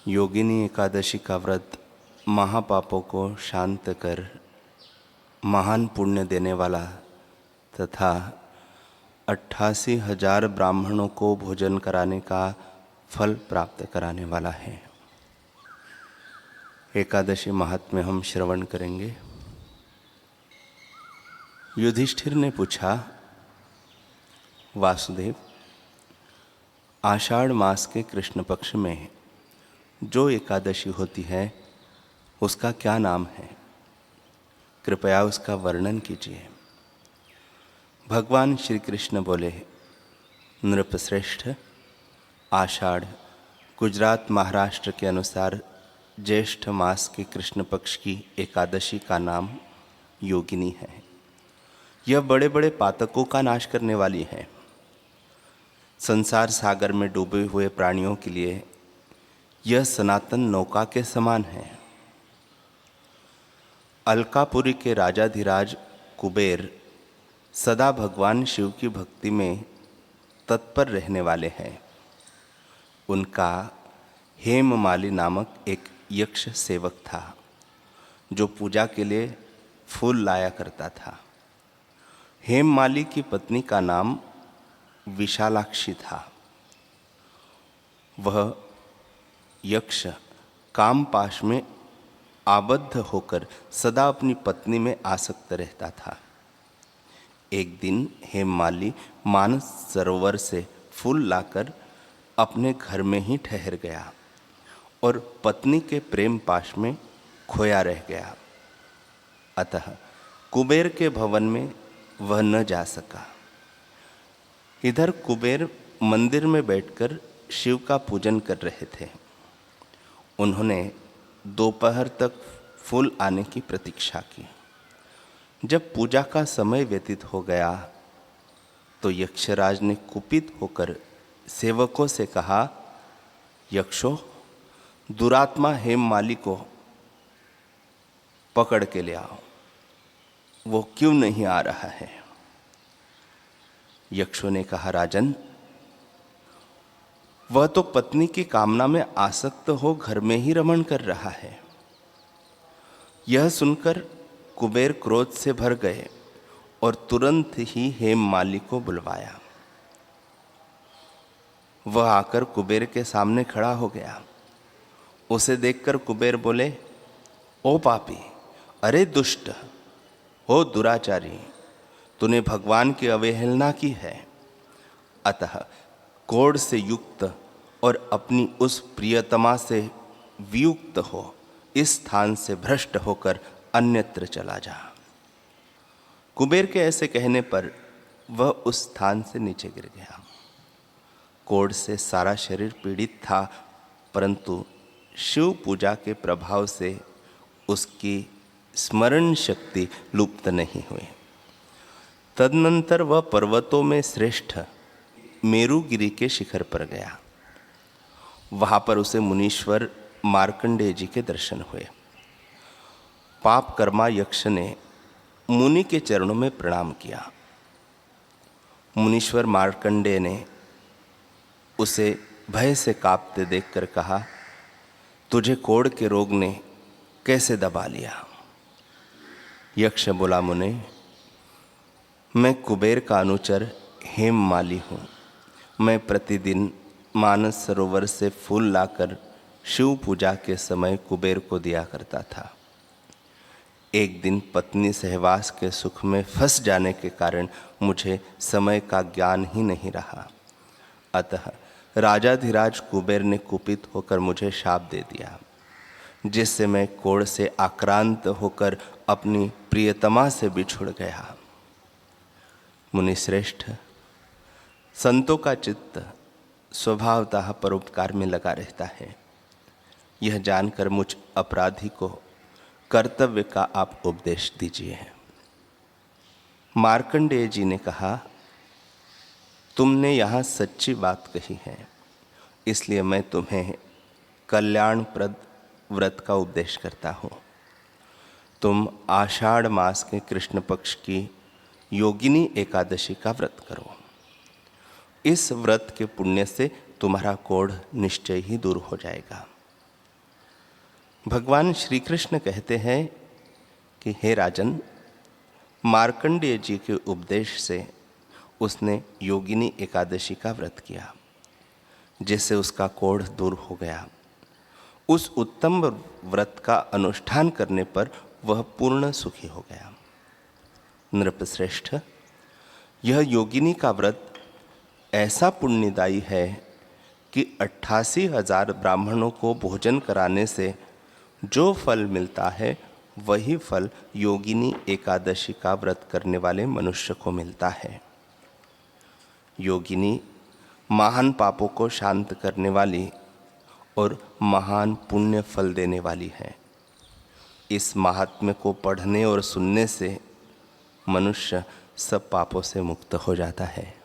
योगिनी एकादशी का व्रत महापापों को शांत कर महान पुण्य देने वाला तथा 88,000 ब्राह्मणों को भोजन कराने का फल प्राप्त कराने वाला है। एकादशी महात्म्य हम श्रवण करेंगे। युधिष्ठिर ने पूछा, वासुदेव, आषाढ़ मास के कृष्ण पक्ष में जो एकादशी होती है उसका क्या नाम है? कृपया उसका वर्णन कीजिए। भगवान श्री कृष्ण बोले, नृपश्रेष्ठ, आषाढ़ गुजरात महाराष्ट्र के अनुसार ज्येष्ठ मास के कृष्ण पक्ष की एकादशी का नाम योगिनी है। यह बड़े बड़े पातकों का नाश करने वाली है। संसार सागर में डूबे हुए प्राणियों के लिए यह सनातन नौका के समान है। अलकापुरी के राजाधिराज कुबेर सदा भगवान शिव की भक्ति में तत्पर रहने वाले हैं। उनका हेममाली नामक एक यक्ष सेवक था जो पूजा के लिए फूल लाया करता था। हेममाली की पत्नी का नाम विशालाक्षी था। वह यक्ष कामपाश में आबद्ध होकर सदा अपनी पत्नी में आसक्त रहता था। एक दिन हेममाली मानस सरोवर से फूल लाकर अपने घर में ही ठहर गया और पत्नी के प्रेम पाश में खोया रह गया। अतः कुबेर के भवन में वह न जा सका। इधर कुबेर मंदिर में बैठकर शिव का पूजन कर रहे थे। उन्होंने दोपहर तक फूल आने की प्रतीक्षा की। जब पूजा का समय व्यतीत हो गया तो यक्षराज ने कुपित होकर सेवकों से कहा, यक्षों, दुरात्मा हेममाली को पकड़ के ले आओ। वो क्यों नहीं आ रहा है? यक्षों ने कहा, राजन, वह तो पत्नी की कामना में आसक्त हो घर में ही रमण कर रहा है। यह सुनकर कुबेर क्रोध से भर गए और तुरंत ही हेममाली को बुलवाया। वह आकर कुबेर के सामने खड़ा हो गया। उसे देखकर कुबेर बोले, ओ पापी, अरे दुष्ट, ओ दुराचारी, तूने भगवान की अवहेलना की है। अतः कोढ़ से युक्त और अपनी उस प्रियतमा से वियुक्त हो इस स्थान से भ्रष्ट होकर अन्यत्र चला जा। कुबेर के ऐसे कहने पर वह उस स्थान से नीचे गिर गया। कोढ़ से सारा शरीर पीड़ित था, परंतु शिव पूजा के प्रभाव से उसकी स्मरण शक्ति लुप्त नहीं हुई। तदनंतर वह पर्वतों में श्रेष्ठ मेरुगिरी के शिखर पर गया। वहां पर उसे मुनीश्वर मार्कंडेय जी के दर्शन हुए। पाप कर्मा यक्ष ने मुनि के चरणों में प्रणाम किया। मुनीश्वर मार्कंडेय ने उसे भय से कांपते देखकर कहा, तुझे कोढ़ के रोग ने कैसे दबा लिया? यक्ष बोला, मुने, मैं कुबेर का अनुचर हेममाली हूँ। मैं प्रतिदिन मानस सरोवर से फूल लाकर शिव पूजा के समय कुबेर को दिया करता था। एक दिन पत्नी सहवास के सुख में फंस जाने के कारण मुझे समय का ज्ञान ही नहीं रहा। अतः राजाधिराज कुबेर ने कुपित होकर मुझे शाप दे दिया, जिससे मैं कोढ़ से आक्रांत होकर अपनी प्रियतमा से बिछुड़ गया। मुनिश्रेष्ठ, संतों का चित्त स्वभावतः परोपकार में लगा रहता है। यह जानकर मुझ अपराधी को कर्तव्य का आप उपदेश दीजिए। मार्कंडेय जी ने कहा, तुमने यहाँ सच्ची बात कही है, इसलिए मैं तुम्हें कल्याणप्रद व्रत का उपदेश करता हूँ। तुम आषाढ़ मास के कृष्ण पक्ष की योगिनी एकादशी का व्रत करो। इस व्रत के पुण्य से तुम्हारा कोढ़ निश्चय ही दूर हो जाएगा। भगवान श्री कृष्ण कहते हैं कि हे राजन, मार्कंडेय जी के उपदेश से उसने योगिनी एकादशी का व्रत किया, जिससे उसका कोढ़ दूर हो गया। उस उत्तम व्रत का अनुष्ठान करने पर वह पूर्ण सुखी हो गया। नृपश्रेष्ठ, यह योगिनी का व्रत ऐसा पुण्यदायी है कि 88,000 ब्राह्मणों को भोजन कराने से जो फल मिलता है वही फल योगिनी एकादशी का व्रत करने वाले मनुष्य को मिलता है। योगिनी महान पापों को शांत करने वाली और महान पुण्य फल देने वाली है। इस महात्म्य को पढ़ने और सुनने से मनुष्य सब पापों से मुक्त हो जाता है।